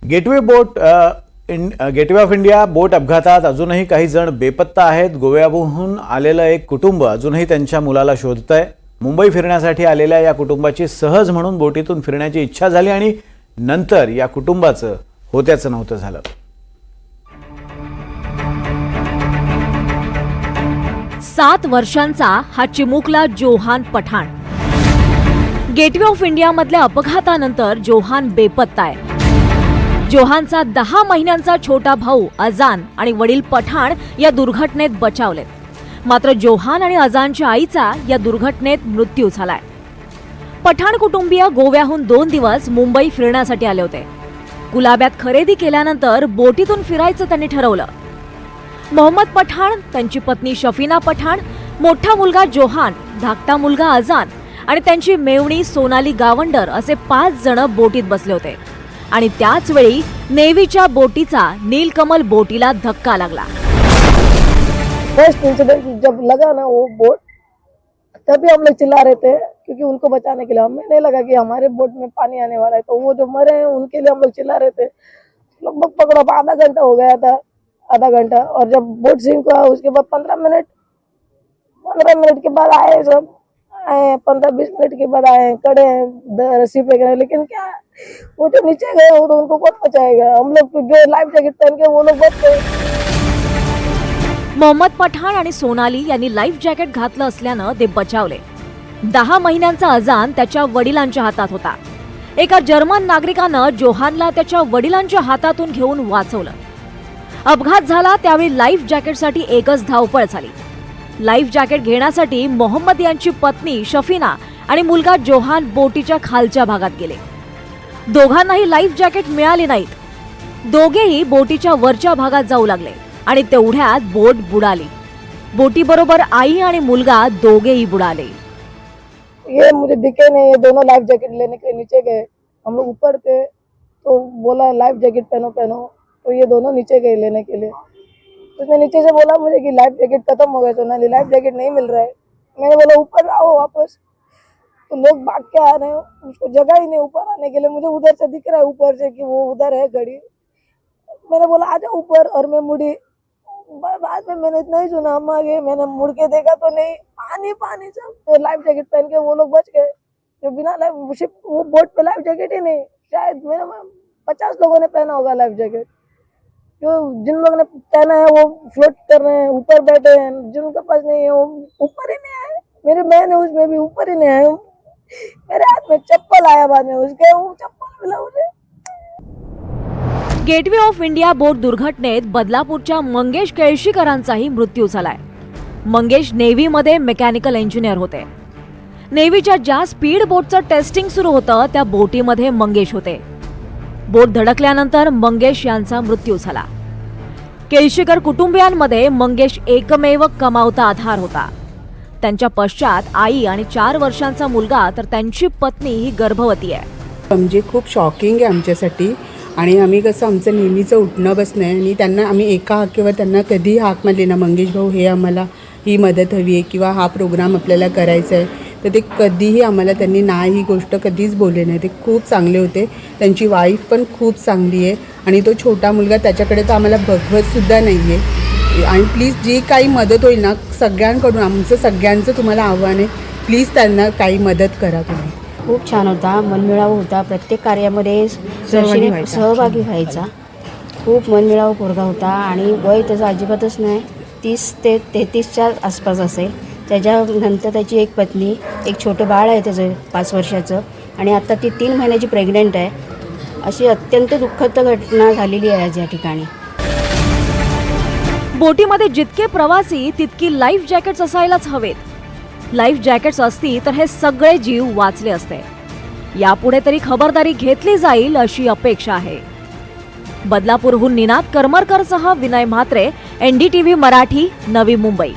Gateway of India बोट अपघातात अजूनही काही जण बेपत्ता आहेत। गोव्याहून आलेलं एक कुटुंब अजूनही त्यांच्या मुलाला शोधतंय। मुंबई फिरण्यासाठी आलेल्या या कुटुंबाची सहज म्हणून बोटीतून फिरण्याची इच्छा झाली आणि नंतर या कुटुंबाचं होत्याचं नव्हतं झालं। सात वर्षांचा हा चिमुकला Johan Pathan gateway of India मधल्या अपघातानंतर जोहान बेपत्ता आहे। जोहानचा 10 महिन्यांचा छोटा भाऊ अजान आणि वडील पठाण या दुर्घटनेत बचावलेत, मात्र जोहान आणि अजानच्या आईचा या दुर्घटनेत मृत्यू झालाय। पठाण कुटुंबीय गोव्याहून 2 दिवस मुंबई फिरण्यासाठी आले होते। गुलाब्यात खरेदी केल्यानंतर बोटीतून फिरायचं त्यांनी ठरवलं। मोहम्मद पठाण, त्यांची पत्नी शफीना पठाण, मोठा मुलगा जोहान, धाकटा मुलगा अजान आणि त्यांची मेवणी सोनाली गावंडर असे 5 जण बोटीत बसले होते आणि त्याच वेळी नेव्हीच्या बोटीचा नीलकमल बोटीला धक्का लागला। फर्स्ट इंसिडेंट जब लगा ना वो बोट, तभी हम लोग चिल्ला रहे थे क्योंकि उनको बचाने के लिए। हमें नहीं लगा कि हमारे बोट में पानी आने वाला है, तो वो जो मरे हैं उनके लिए हम लोग चिल्ला रहे थे। लगभग पकड़ो आधा घंटा हो गया था, आधा घंटा। और जब बोट सिंक हुआ उसके बाद 15 मिनट के बाद आए, सब आए 15-20 मिनट के बाद आए, खड़े हैं रस्सी पे गए, लेकिन क्या वो जो नीचे गए वो तो उनको कौन बचाएगा। हम लोग जो लाइफ जैकेट पहन के वो लोग बच गए। मोहम्मद पठाण आणि सोनाली यांनी लाईफ जॅकेट घातलं असल्यानं ते बचावले। 10 महिन्यांचा अजान त्याच्या वडिलांच्या हातात होता। एका जर्मन नागरिकानं जोहानला त्याच्या वडिलांच्या हातातून घेऊन वाचवलं। अपघात झाला त्यावेळी लाईफ जॅकेटसाठी एकच धावपळ झाली। लाईफ जॅकेट घेण्यासाठी मोहम्मद यांची पत्नी शफीना आणि मुलगा जोहान बोटीच्या खालच्या भागात गेले। दोघांनाही लाईफ जॅकेट मिळाले नाहीत। दोघेही बोटीच्या वरच्या भागात जाऊ लागले आणि तेवढ्यात बोट बुडाली। बोटीबरोबर आई आणि मुलगा दोघेही बुडाले। ये मुझे दिखे नहीं, ये दोनों लाइफ जैकेट लेने के लिए नीचे गए। हम लोग ऊपर थे तो बोला लाइफ जैकेट पहनो पहनो, तो ये दोनों नीचे गए लेने के लिए। उसने नीचे से बोला मुझे कि लाइफ जैकेट खत्म हो गया, सोनाली लाइफ जैकेट नहीं मिल रहा है। मैंने बोला ऊपर आओ वापस, तो लोग भाग के आ रहे हैं, उसको जगह ही नहीं ऊपर आने के लिए। मुझे उधर से दिख रहा है ऊपर से कि वो उधर है घड़ी। मैंने बोला आ जाओ ऊपर, और मैं मुड़ी। बाद में मैंने इतना ही सुना, हम आगे मैंने मुड़ के देखा तो नहीं, पानी सब। तो लाइफ जैकेट पहन के वो लोग बच गए जो बिना लाइफ शिप, वो बोट पे लाइफ जैकेट ही नहीं। शायद मेरे 50 लोगों ने पहना होगा लाइफ जैकेट। जो जिन लोगों ने पहना है वो फ्लोट कर रहे हैं, ऊपर बैठे हैं। जिनके पास नहीं है वो ऊपर ही नहीं आए। मेरे बहन है उसमें भी ऊपर ही नहीं आए। मेरे हाथ में चप्पल आया बाद में, उसके वो चप्पल मिला मुझे। गेटवे ऑफ इंडिया बोट दुर्घटनेत बदलापूरच्या मंगेश केळशीकरांचाही मृत्यू झालाय। मंगेश नेव्हीमध्ये मेकॅनिकल इंजिनियर होते। नेव्हीच्या ज्या स्पीड बोटचं टेस्टिंग सुरू होतं त्या बोटीमध्ये मंगेश होते। बोट धडकल्यानंतर मंगेश यांचा मृत्यू झाला। केळशीकर कुटुंबियांमध्ये मंगेश एकमेव कमावता आधार होता। त्यांच्या पश्चात आई आणि 4 वर्षांचा मुलगा, तर त्यांची पत्नी ही गर्भवती आहे। म्हणजे खूप शॉकिंग आहे आमच्यासाठी। आणि आम्ही कसं आमचं नेहमीचं उठणं बसणं आहे आणि त्यांना आम्ही एका हाकेवर त्यांना कधीही हाक मारली ना, मंगेश भाऊ हे आम्हाला ही मदत हवी आहे किंवा हा प्रोग्राम आपल्याला करायचा आहे, तर ते कधीही आम्हाला त्यांनी नाही ही गोष्ट कधीच बोलले नाही। ते खूप चांगले होते। त्यांची वाईफ पण खूप चांगली आहे आणि तो छोटा मुलगा त्याच्याकडे तर आम्हाला बघवतसुद्धा नाही आहे। आणि प्लीज जी काही मदत होईल ना सगळ्यांकडून, आमचं सगळ्यांचं तुम्हाला आव्हान आहे, प्लीज त्यांना काही मदत करा तुम्ही। खूप छान होता, मनमिळावू होता। प्रत्येक कार्यामध्ये सहभागी व्हायचा। खूप मनमिळावू पोरगा होता आणि वय त्याचं अजिबातच नाही, 30 ते 33च्या आसपास असेल। त्याच्यानंतर त्याची एक पत्नी, एक छोटं बाळ आहे त्याचं 5 वर्षाचं, आणि आता ती 3 महिन्याची प्रेग्नंट आहे। अशी अत्यंत दुःखद घटना झालेली आहे आज या ठिकाणी। बोटीमध्ये जितके प्रवासी तितकी लाईफ जॅकेट्स असायलाच हवेत। लाईफ जॅकेट्स असती तर हे सगळे जीव वाचले असते। यापुढे तरी खबरदारी घेतली जाईल अशी अपेक्षा आहे। बदलापूरहून निनाद करमरकरसह विनय म्हात्रे, NDTV मराठी, नवी मुंबई।